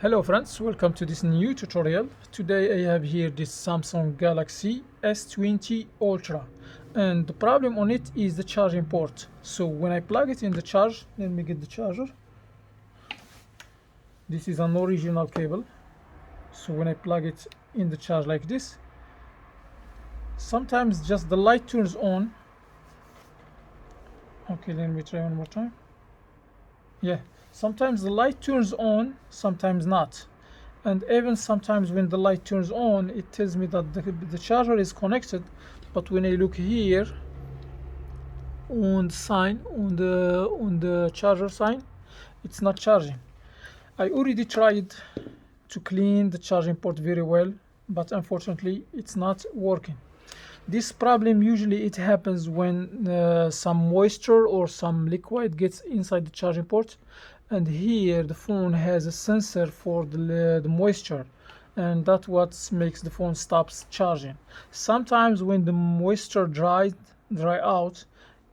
Hello friends, welcome to this new tutorial. Today I have here this Samsung Galaxy S20 Ultra, and the problem on it is the charging port. So when I plug it in the charge, let me get the charger. This is an original cable. So when I plug it in the charge like this, sometimes just the light turns on. Okay, let me try one more time. Yeah, sometimes the light turns on, sometimes not. And even sometimes when the light turns on, it tells me that the charger is connected, but when I look here on the sign, on the charger sign, it's not charging. I already tried to clean the charging port very well, but unfortunately it's not working. This problem usually it happens when some moisture or some liquid gets inside the charging port, and here the phone has a sensor for the moisture, and that's what makes the phone stops charging. Sometimes when the moisture dry out,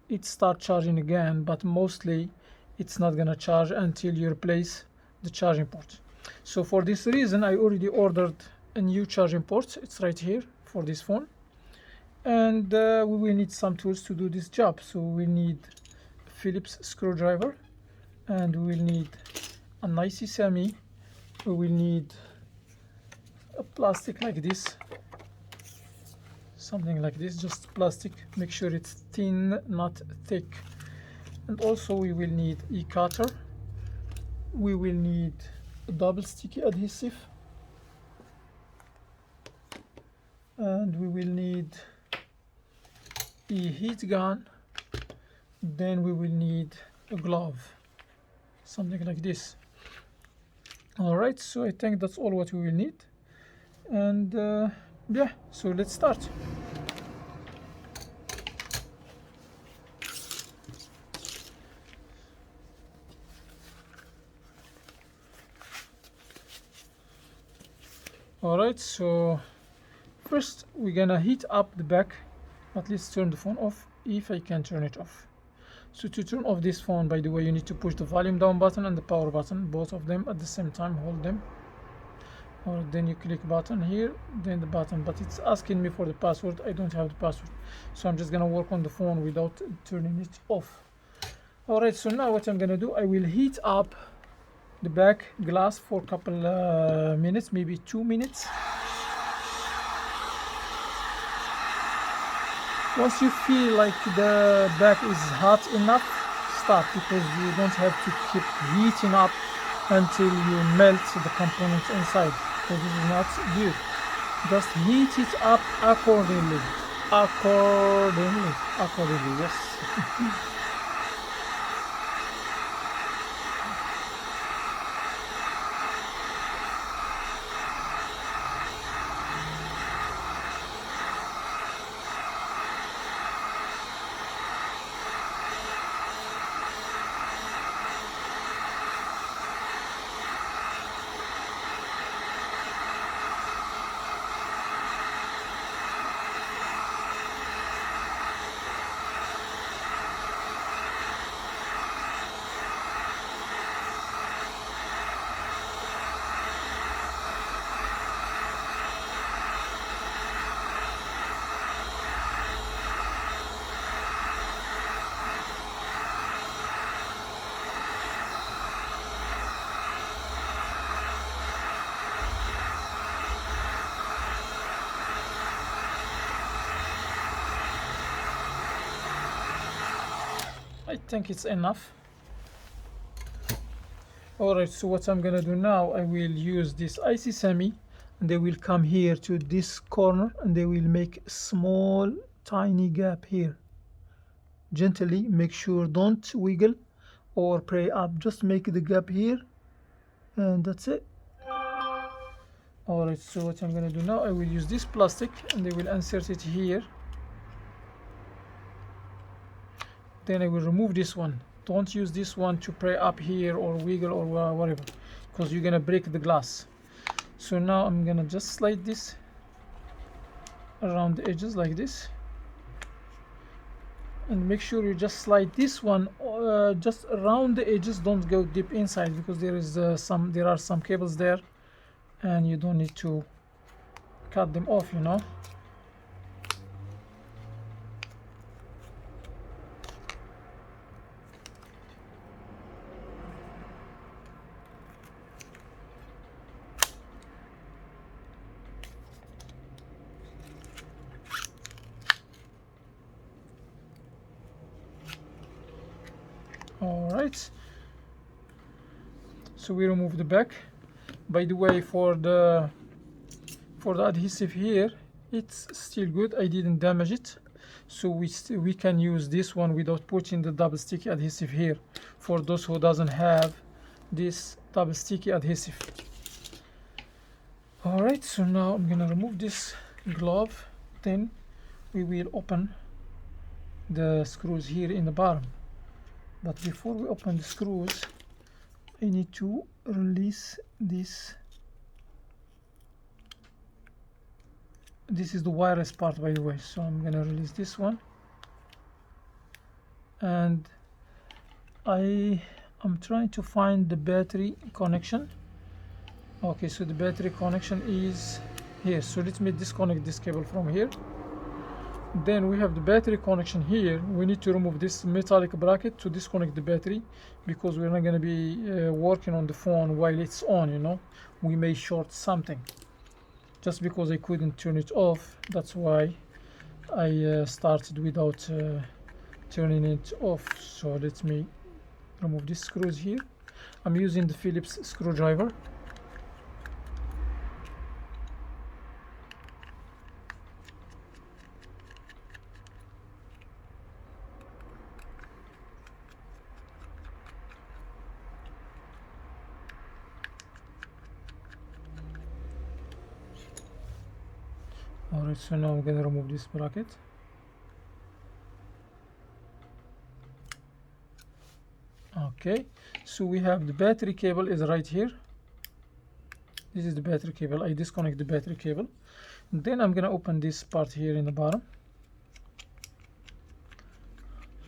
it starts charging again, but mostly it's not gonna charge until you replace the charging port. So for this reason I already ordered a new charging port. It's right here for this phone, and we will need some tools to do this job. So we need a Phillips screwdriver, and we will need an IC we will need a plastic like this, something like this, just plastic. Make sure it's thin, not thick. And also we will need a cutter. We will need a double sticky adhesive, and we will need a heat gun. Then we will need a glove, something like this. All right, so I think that's all what we will need, and yeah, so let's start. All right, so first we're gonna heat up the back, but let's turn the phone off if I can turn it off. So to turn off this phone, by the way, you need to push the volume down button and the power button, both of them at the same time. Hold them, or then you click button here, then the button. But it's asking me for the password. I don't have the password, so I'm just gonna work on the phone without turning it off. All right, so now what I'm gonna do, I will heat up the back glass for a couple minutes, maybe 2 minutes. Once you feel like the back is hot enough, stop, because you don't have to keep heating up until you melt the components inside, because this is not good. Just heat it up accordingly, yes. I think it's enough. Alright, so what I'm gonna do now, I will use this IC semi, and they will come here to this corner, and they will make a small tiny gap here. Gently, make sure don't wiggle or pray up, just make the gap here, and that's it. Alright, so what I'm gonna do now, I will use this plastic, and they will insert it here. Then I will remove this one. Don't use this one to pray up here or wiggle or whatever, because you're gonna break the glass. So now I'm gonna just slide this around the edges like this, and make sure you just slide this one just around the edges. Don't go deep inside, because there are some cables there and you don't need to cut them off, you know. All right, so we remove the back. By the way, for the adhesive here, it's still good. I didn't damage it, so we can use this one without putting the double sticky adhesive here, for those who doesn't have this double sticky adhesive. All right, so now I'm gonna remove this glove, then we will open the screws here in the bottom. But before we open the screws, I need to release this. This is the wireless part, by the way, so I'm gonna release this one. And I am trying to find the battery connection. Okay, so the battery connection is here. So let me disconnect this cable from here. Then we have the battery connection here. We need to remove this metallic bracket to disconnect the battery, because we're not going to be working on the phone while it's on, you know. We may short something. Just because I couldn't turn it off, that's why I started without turning it off. So let me remove these screws here. I'm using the Phillips screwdriver. Alright, so now I'm gonna remove this bracket. Okay, so we have the battery cable is right here. This is the battery cable. I disconnect the battery cable. And then I'm gonna open this part here in the bottom.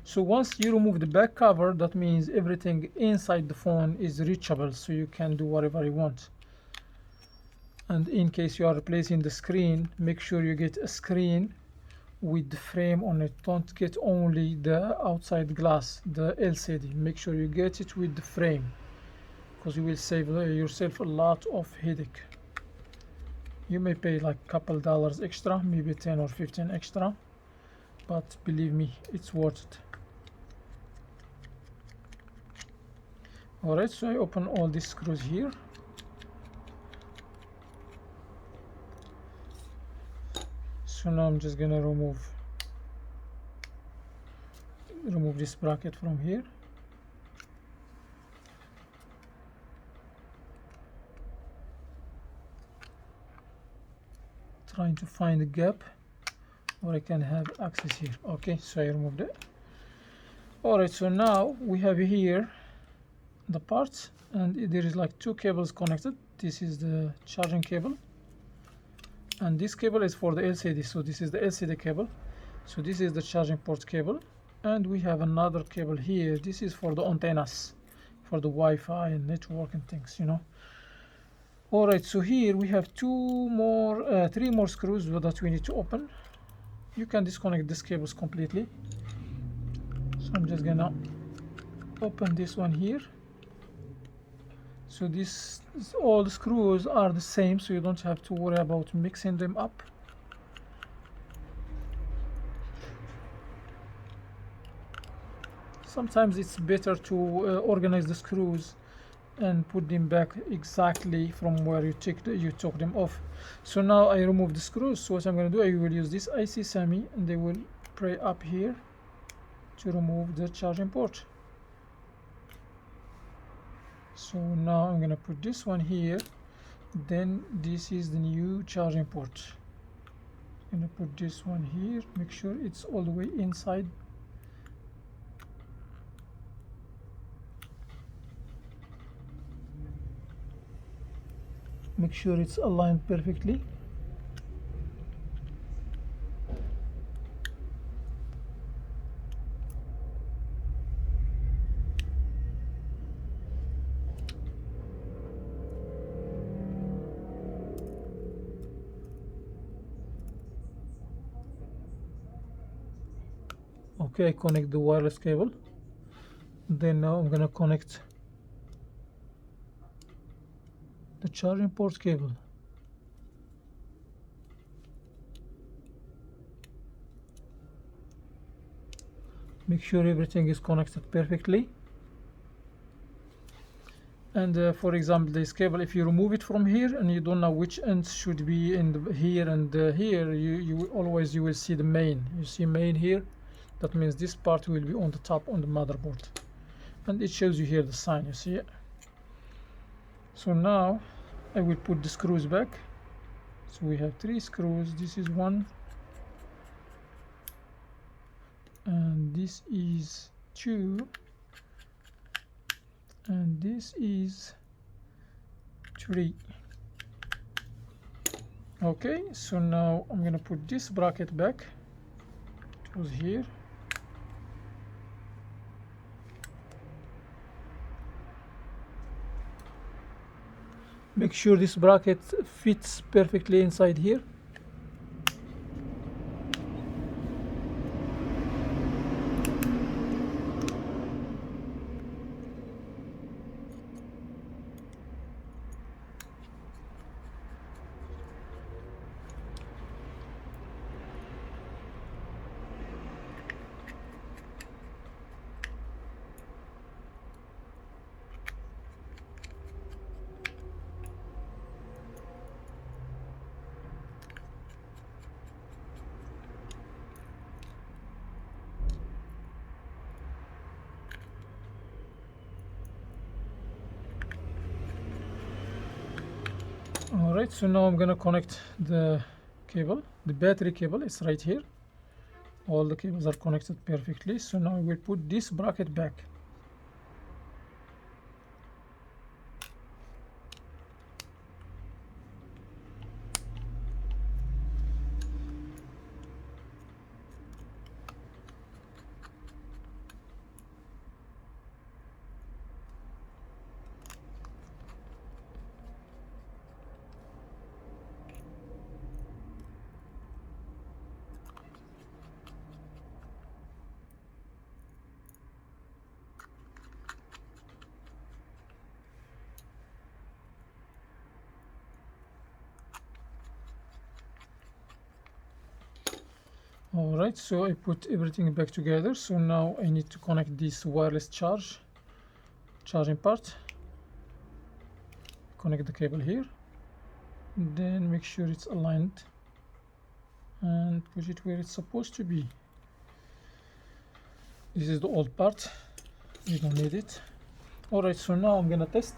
So once you remove the back cover, that means everything inside the phone is reachable, so you can do whatever you want. And in case you are replacing the screen, make sure you get a screen with the frame on it. Don't get only the outside glass, the LCD. Make sure you get it with the frame, because you will save yourself a lot of headache. You may pay like a couple dollars extra, maybe 10 or 15 extra, but believe me, it's worth it. Alright, so I open all these screws here. So now I'm just gonna remove this bracket from here. Trying to find a gap where I can have access here. Okay, so I removed it. Alright, so now we have here the parts, and there is like two cables connected. This is the charging cable, and this cable is for the LCD. So this is the LCD cable, so this is the charging port cable, and we have another cable here. This is for the antennas, for the Wi-Fi and network and things, you know. All right, so here we have three more screws that we need to open. You can disconnect these cables completely. So I'm just gonna open this one here. So all the screws are the same, so you don't have to worry about mixing them up. Sometimes it's better to organize the screws and put them back exactly from where you took them off. So now I remove the screws. So what I'm going to do, I will use this IC Semi, and they will pray up here to remove the charging port. So now I'm going to put this one here. Then this is the new charging port. I'm going to put this one here. Make sure it's all the way inside. Make sure it's aligned perfectly. Okay, I connect the wireless cable. Then now I'm gonna connect the charging port cable. Make sure everything is connected perfectly. And for example, this cable, if you remove it from here and you don't know which ends should be in here and here, you will see the main. You see main here. That means this part will be on the top on the motherboard, and it shows you here the sign. You see it. So now I will put the screws back. So we have 3 screws. This is 1, and this is 2, and this is 3. Okay, so now I'm gonna put this bracket back. It was here. Make sure this bracket fits perfectly inside here. Alright, so now I'm gonna connect the cable. The battery cable is right here. All the cables are connected perfectly. So now I will put this bracket back. Alright, so I put everything back together. So now I need to connect this wireless charging part. Connect the cable here, then make sure it's aligned and put it where it's supposed to be. This is the old part, we don't need it. Alright, so now I'm gonna test.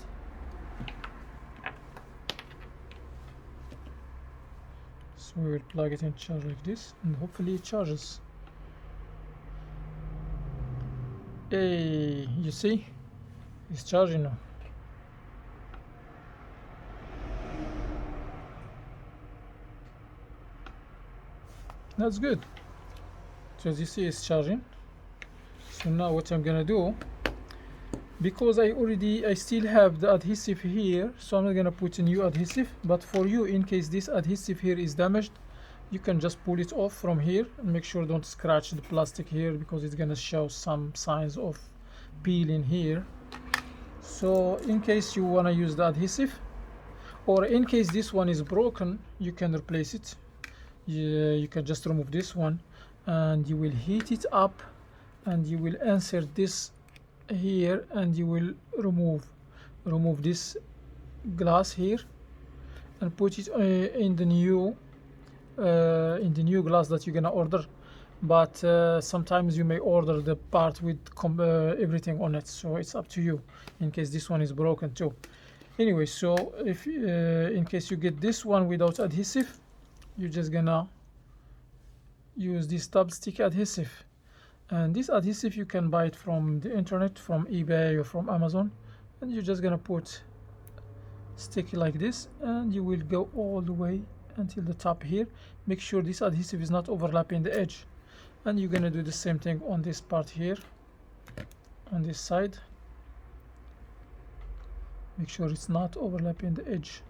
So we will plug it in, charge like this, and hopefully it charges. Hey, you see, it's charging now. That's good. So as you see, it's charging. So now what I'm gonna do, because I still have the adhesive here, so I'm not gonna put a new adhesive. But for you, in case this adhesive here is damaged, you can just pull it off from here and make sure don't scratch the plastic here, because it's gonna show some signs of peeling here. So in case you wanna use the adhesive, or in case this one is broken, you can replace it. You can just remove this one and you will heat it up, and you will insert this here, and you will remove this glass here and put it in the new glass that you're gonna order. But sometimes you may order the part with everything on it, so it's up to you in case this one is broken too. Anyway, so if in case you get this one without adhesive, you're just gonna use this tub stick adhesive. And this adhesive you can buy it from the internet, from eBay or from Amazon, and you're just gonna put stick like this, and you will go all the way until the top here. Make sure this adhesive is not overlapping the edge, and you're gonna do the same thing on this part here, on this side. Make sure it's not overlapping the edge,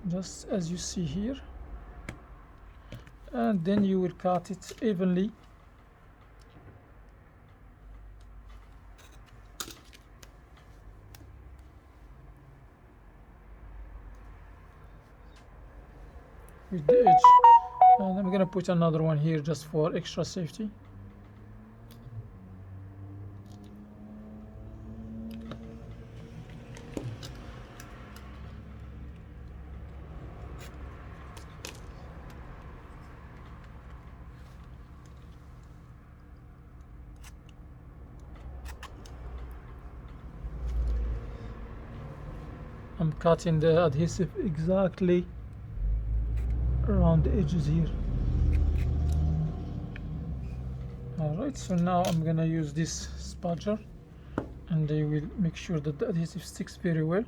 just as you see here, and then you will cut it evenly with the edge, and I'm gonna put another one here just for extra safety. I'm cutting the adhesive exactly around the edges here. Alright, so now I'm gonna use this spudger, and I will make sure that the adhesive sticks very well.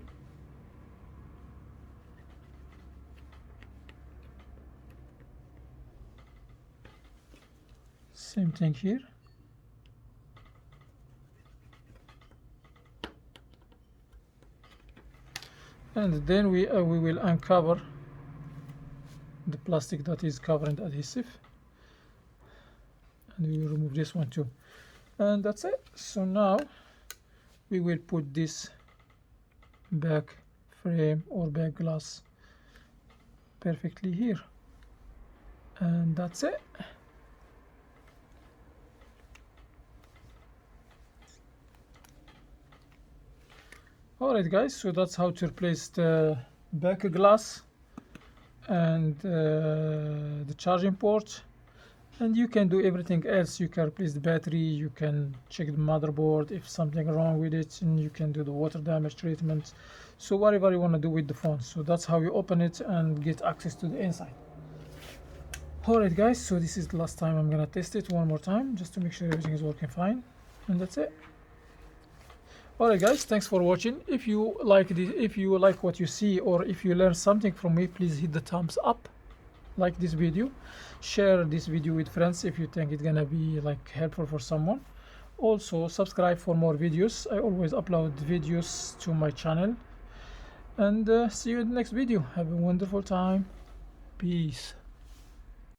Same thing here. And then we will uncover the plastic that is covering the adhesive, and we will remove this one too, and that's it. So now we will put this back frame or back glass perfectly here, and that's it. Alright guys, so that's how to replace the back glass and the charging port, and you can do everything else. You can replace the battery, you can check the motherboard if something wrong with it, and you can do the water damage treatment, so whatever you want to do with the phone. So that's how you open it and get access to the inside. Alright guys, so this is the last time I'm gonna test it one more time just to make sure everything is working fine, and that's it. Alright guys, thanks for watching. If you like what you see, or if you learn something from me, please hit the thumbs up, like this video, share this video with friends if you think it's gonna be like helpful for someone. Also subscribe for more videos. I always upload videos to my channel, and see you in the next video. Have a wonderful time. Peace.